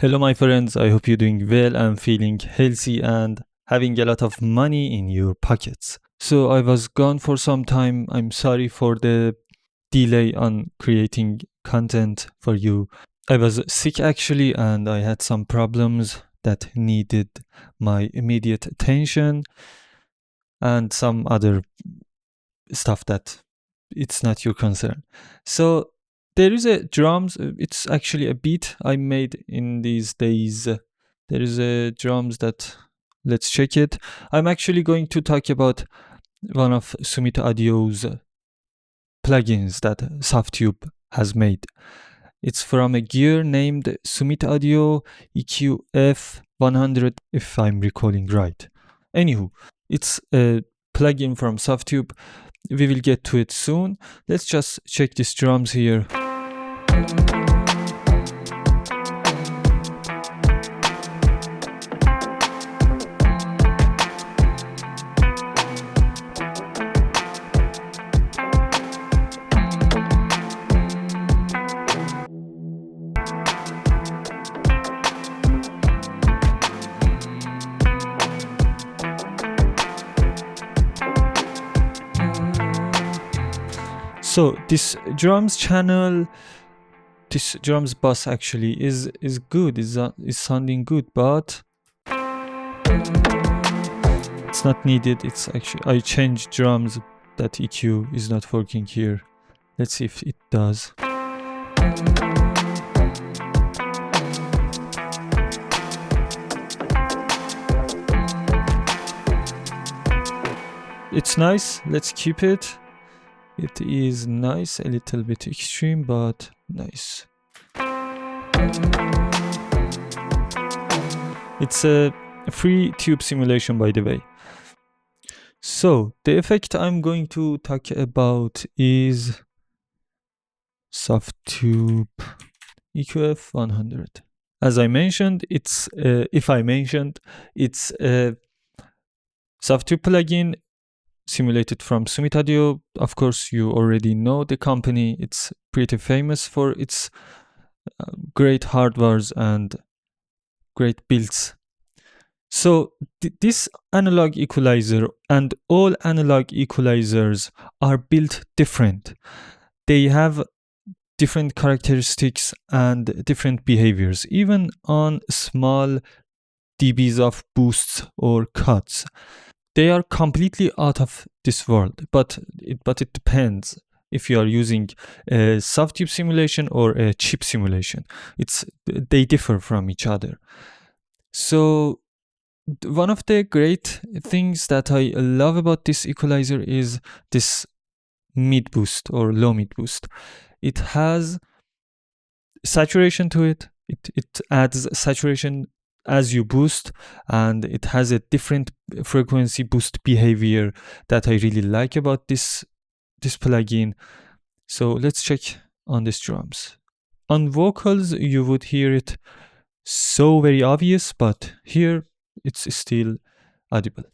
Hello, my friends. I hope you're doing well and feeling healthy and having a lot of money in your pockets. So, I was gone for some time. I'm sorry for the delay on creating content for you. I was sick actually, and I had some problems that needed my immediate attention and some other stuff that it's not your concern. So, there is a drums, it's actually a beat I made in these days. There is a drums that, let's check it. I'm actually going to talk about one of Sumit Audio's plugins that Softube has made. It's from a gear named Sumit Audio EQF-100, if I'm recalling right. Anywho, it's a plugin from Softube. We will get to it soon. Let's just check these drums here. So this drums channel, this drums bass actually is good, is sounding good, but it's not needed. It's actually, I changed drums, that EQ is not working here. Let's see if it does. It's nice, let's keep it. It is nice, a little bit extreme, but nice. It's a free tube simulation, by the way. So, the effect I'm going to talk about is Softube EQF-100. As I mentioned, it's a Softube plugin simulated from Sumit Audio. Of course, you already know the company. It's pretty famous for its great hardwares and great builds. So this analog equalizer and all analog equalizers are built different. They have different characteristics and different behaviors, even on small dBs of boosts or cuts. They are completely out of this world, but it depends if you are using a Softube simulation or a chip simulation. They differ from each other. So one of the great things that I love about this equalizer is this mid boost or low mid boost. It has saturation to it. It adds saturation as you boost, and it has a different frequency boost behavior that I really like about this plugin. So let's check on these drums. On vocals, you would hear it so very obvious, but here it's still audible.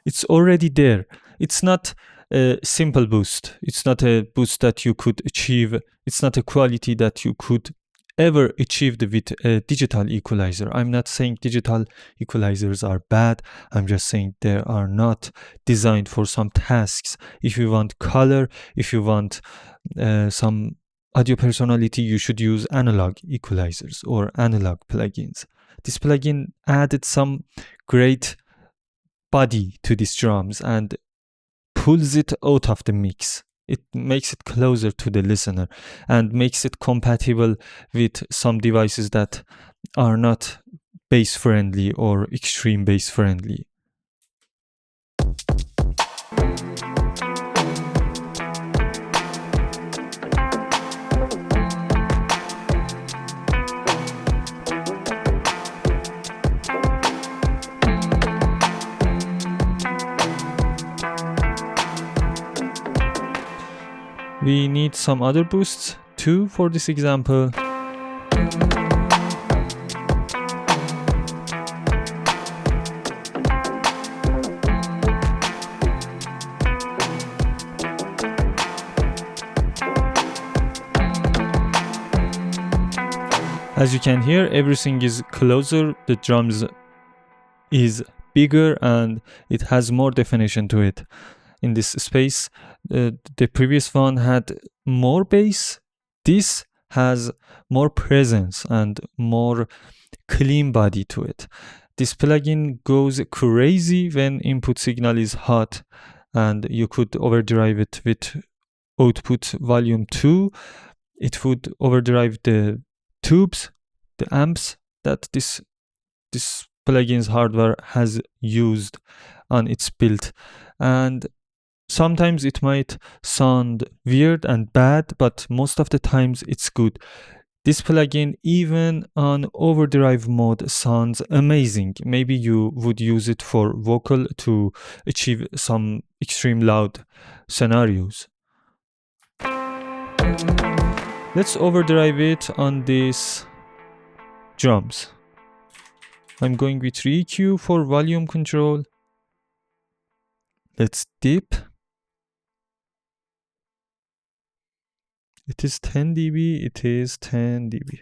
It's already there. It's not a simple boost. It's not a boost that you could achieve. It's not a quality that you could ever achieve with a digital equalizer. I'm not saying digital equalizers are bad. I'm just saying they are not designed for some tasks. If you want color, if you want some audio personality, you should use analog equalizers or analog plugins. This plugin added some great body to these drums and pulls it out of the mix. It makes it closer to the listener and makes it compatible with some devices that are not bass friendly or extreme bass friendly. we need some other boosts too for this example. As you can hear, everything is closer, the drums is bigger and it has more definition to it. In this space, the previous one had more bass. This has more presence and more clean body to it. This plugin goes crazy when input signal is hot, and you could overdrive it with output volume 2. It would overdrive the tubes, the amps that this plugin's hardware has used on its build, and sometimes it might sound weird and bad, but most of the times it's good. This plugin, even on overdrive mode, sounds amazing. Maybe you would use it for vocal to achieve some extreme loud scenarios. Let's overdrive it on these drums. I'm going with re-EQ for volume control. Let's dip. It is 10 dB, it is 10 dB.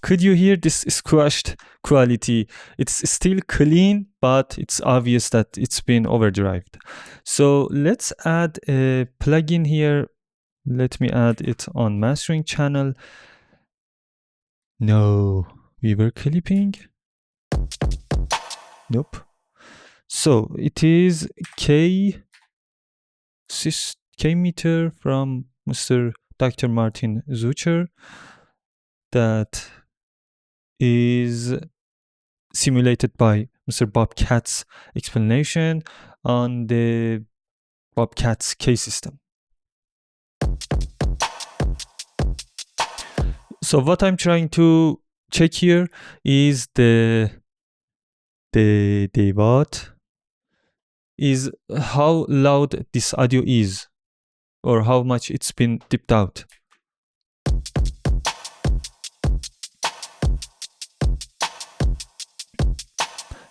Could you hear this squashed quality? It's still clean, but it's obvious that it's been overdrived. So let's add a plugin here. Let me add it on mastering channel. No, we were clipping. Nope. So it is K meter from Mr. Dr. Martin Zucher that is simulated by Mr. Bobcat's explanation on the Bobcat's K system. So what I'm trying to check here is the what is how loud this audio is, or how much it's been dipped out.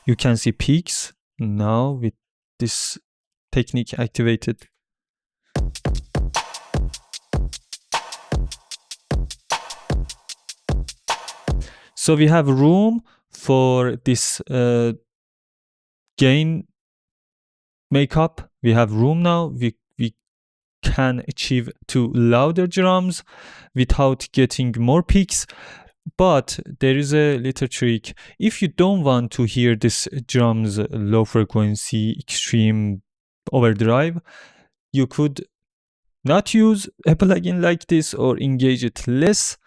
You can see peaks now with this technique activated. So we have room for this gain makeup. We have room now. We can achieve two louder drums without getting more peaks. But there is a little trick. If you don't want to hear this drums low frequency, extreme overdrive, you could not use a plugin like this or engage it less,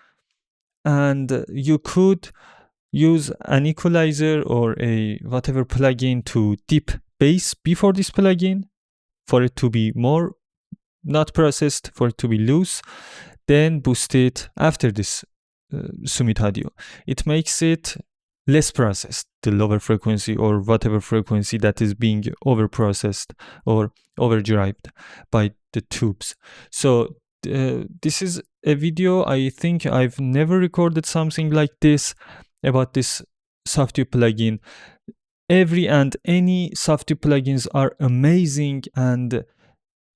and you could use an equalizer or a whatever plugin to dip bass before this plugin for it to be more not processed, for it to be loose, then boost it after this Summit audio. It makes it less processed, the lower frequency or whatever frequency that is being overprocessed or overdrived by the tubes. So this is a video. I think I've never recorded something like this about this Softube plugin. Every and any Softube plugins are amazing, and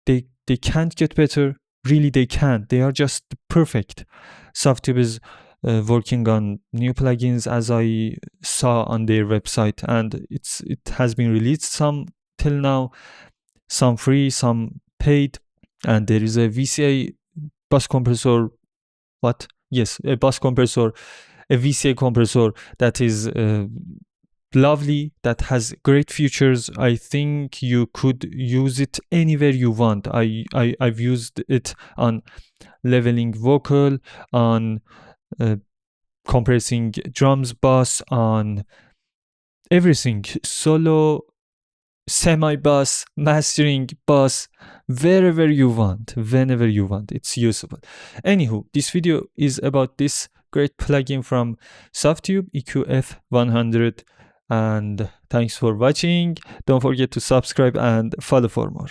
they can't get better. Really, they can't. They are just perfect. Softube is working on new plugins, as I saw on their website, and it has been released, some till now, some free, some paid, and there is a VCA bus compressor. What? Yes, a bus compressor, a VCA compressor that is lovely, that has great features. I think you could use it anywhere you want. I've used it on leveling vocal, on compressing drums, bass, on everything, solo, semi-bass, mastering, bass, wherever you want, whenever you want. It's useful. Anywho, this video is about this great plugin from Softube EQF-100, and thanks for watching. Don't forget to subscribe and follow for more.